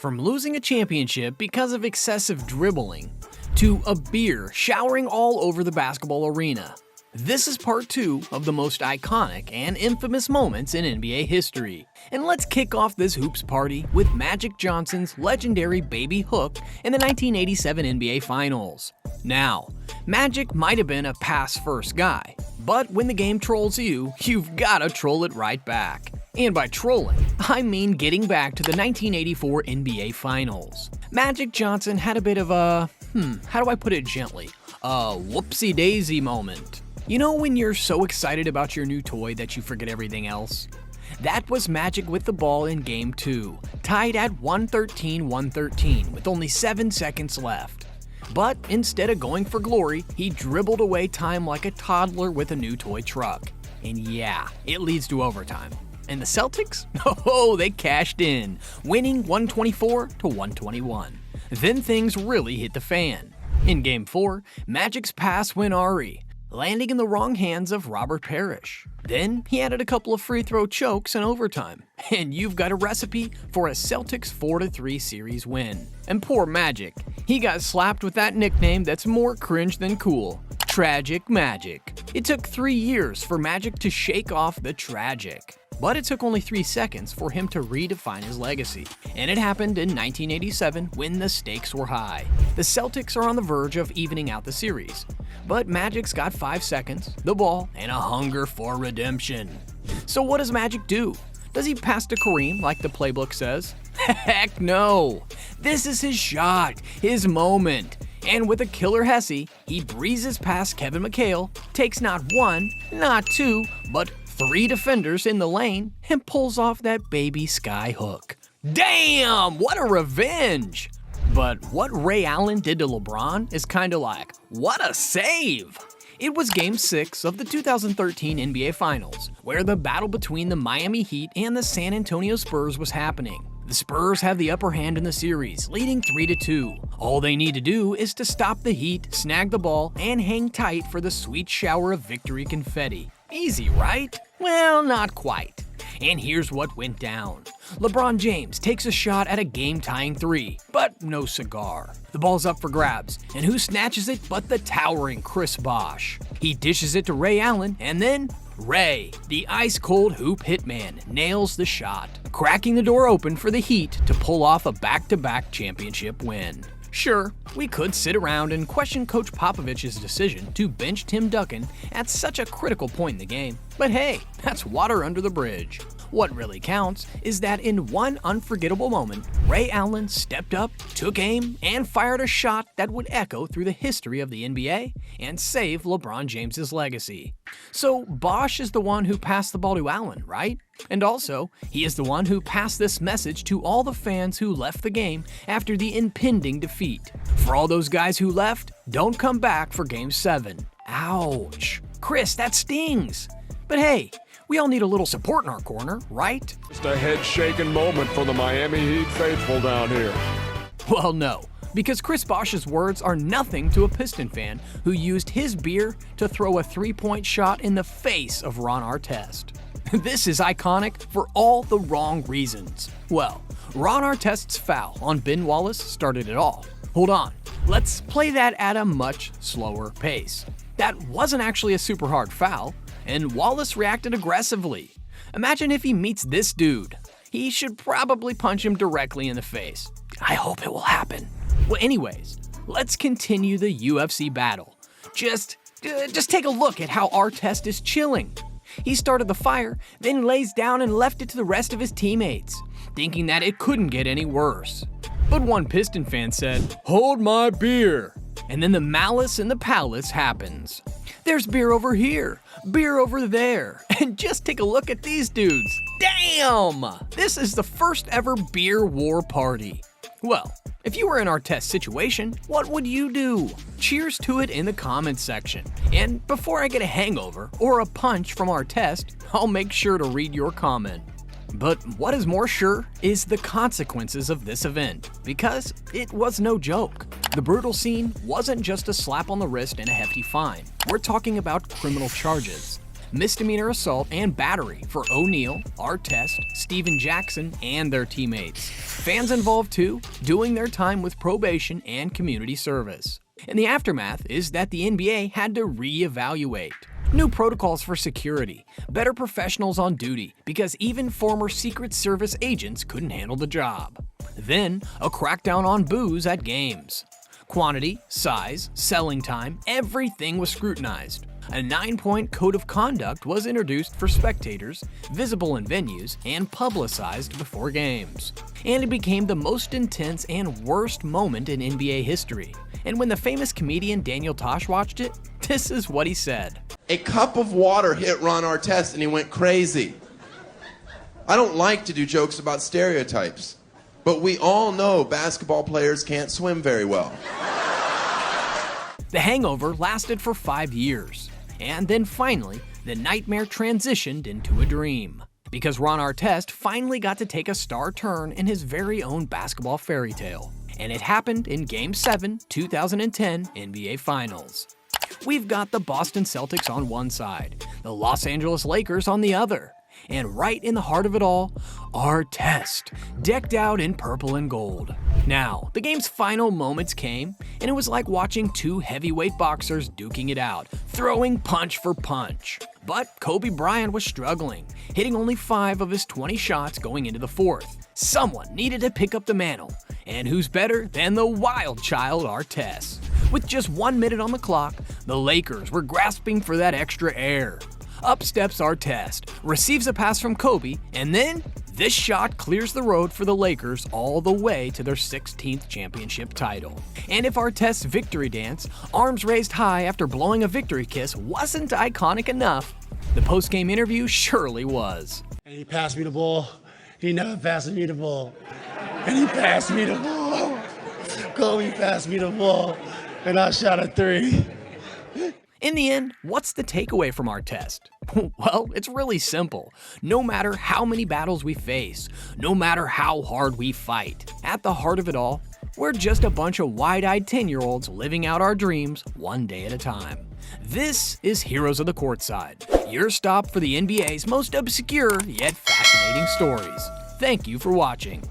From losing a championship because of excessive dribbling, to a beer showering all over the basketball arena. This is part 2 of the most iconic and infamous moments in NBA history. And let's kick off this hoops party with Magic Johnson's legendary baby hook in the 1987 NBA Finals. Now, Magic might have been a pass-first guy, but when the game trolls you, you've gotta troll it right back. And by trolling, I mean getting back to the 1984 NBA Finals. Magic Johnson had a bit of a, how do I put it gently, a whoopsie-daisy moment. You know when you're so excited about your new toy that you forget everything else? That was Magic with the ball in Game 2, tied at 113-113 with only 7 seconds left. But instead of going for glory, he dribbled away time like a toddler with a new toy truck. And yeah, it leads to overtime. And the Celtics? Oh, they cashed in, winning 124-121. Then things really hit the fan. In Game 4, Magic's pass went Ari, landing in the wrong hands of Robert Parrish. Then he added a couple of free throw chokes in overtime, and you've got a recipe for a Celtics 4-3 series win. And poor Magic, he got slapped with that nickname that's more cringe than cool, Tragic Magic. It took 3 years for Magic to shake off the tragic. But it took only 3 seconds for him to redefine his legacy. And it happened in 1987 when the stakes were high. The Celtics are on the verge of evening out the series. But Magic's got 5 seconds, the ball, and a hunger for redemption. So what does Magic do? Does he pass to Kareem like the playbook says? Heck no! This is his shot, his moment. And with a killer Hesse, he breezes past Kevin McHale, takes not 1, not 2, but 3 defenders in the lane, and pulls off that baby sky hook. Damn, what a revenge! But what Ray Allen did to LeBron is kinda like, what a save! It was Game 6 of the 2013 NBA Finals, where the battle between the Miami Heat and the San Antonio Spurs was happening. The Spurs have the upper hand in the series, leading 3-2. All they need to do is to stop the Heat, snag the ball, and hang tight for the sweet shower of victory confetti. Easy, right? Well, not quite. And here's what went down. LeBron James takes a shot at a game-tying 3, but no cigar. The ball's up for grabs, and who snatches it but the towering Chris Bosh? He dishes it to Ray Allen, and then Ray, the ice-cold hoop hitman, nails the shot, cracking the door open for the Heat to pull off a back-to-back championship win. Sure, we could sit around and question Coach Popovich's decision to bench Tim Duncan at such a critical point in the game, but hey, that's water under the bridge. What really counts is that in one unforgettable moment, Ray Allen stepped up, took aim, and fired a shot that would echo through the history of the NBA and save LeBron James's legacy. So Bosh is the one who passed the ball to Allen, right? And also, he is the one who passed this message to all the fans who left the game after the impending defeat. For all those guys who left, don't come back for Game 7. Ouch. Chris, that stings. But hey, we all need a little support in our corner, right? Just a head-shaking moment for the Miami Heat faithful down here. Well, no, because Chris Bosh's words are nothing to a Piston fan who used his beer to throw a 3-point shot in the face of Ron Artest. This is iconic for all the wrong reasons. Well, Ron Artest's foul on Ben Wallace started it all. Hold on, let's play that at a much slower pace. That wasn't actually a super hard foul, and Wallace reacted aggressively. Imagine if he meets this dude. He should probably punch him directly in the face. I hope it will happen. Well, anyways, let's continue the UFC battle. Just take a look at how Artest is chilling. He started the fire, then lays down and left it to the rest of his teammates, thinking that it couldn't get any worse. But one Piston fan said, "Hold my beer." And then the Malice in the Palace happens. There's beer over here, beer over there, and just take a look at these dudes. Damn! This is the first ever beer war party. Well, if you were in Artest's situation, what would you do? Cheers to it in the comments section. And before I get a hangover or a punch from Artest, I'll make sure to read your comment. But what is more sure is the consequences of this event, because it was no joke. The brutal scene wasn't just a slap on the wrist and a hefty fine. We're talking about criminal charges. misdemeanor assault and battery for O'Neal, Artest, Steven Jackson, and their teammates. Fans involved too, doing their time with probation and community service. And the aftermath is that the NBA had to reevaluate. New protocols for security, better professionals on duty, because even former Secret Service agents couldn't handle the job. Then, a crackdown on booze at games. Quantity, size, selling time, everything was scrutinized. A 9-point code of conduct was introduced for spectators, visible in venues, and publicized before games. And it became the most intense and worst moment in NBA history. And when the famous comedian Daniel Tosh watched it, this is what he said. A cup of water hit Ron Artest and he went crazy. I don't like to do jokes about stereotypes, but we all know basketball players can't swim very well. The hangover lasted for 5 years, and then finally, the nightmare transitioned into a dream. Because Ron Artest finally got to take a star turn in his very own basketball fairy tale. And it happened in Game 7, 2010 NBA Finals. We've got the Boston Celtics on one side, the Los Angeles Lakers on the other. And right in the heart of it all, Artest, decked out in purple and gold. Now, the game's final moments came, and it was like watching two heavyweight boxers duking it out, throwing punch for punch. But Kobe Bryant was struggling, hitting only 5 of his 20 shots going into the fourth. Someone needed to pick up the mantle, and who's better than the wild child Artest? With just 1 minute on the clock, the Lakers were grasping for that extra air. Up steps Artest, receives a pass from Kobe, and then this shot clears the road for the Lakers all the way to their 16th championship title. And if Artest's victory dance, arms raised high after blowing a victory kiss, wasn't iconic enough, the post-game interview surely was. And he passed me the ball. He never passed me the ball. And he passed me the ball. Kobe passed me the ball, and I shot a 3. In the end, what's the takeaway from Artest? Well, it's really simple. No matter how many battles we face, no matter how hard we fight, at the heart of it all, we're just a bunch of wide-eyed 10-year-olds living out our dreams one day at a time. This is Heroes of the Courtside, your stop for the NBA's most obscure yet fascinating stories. Thank you for watching.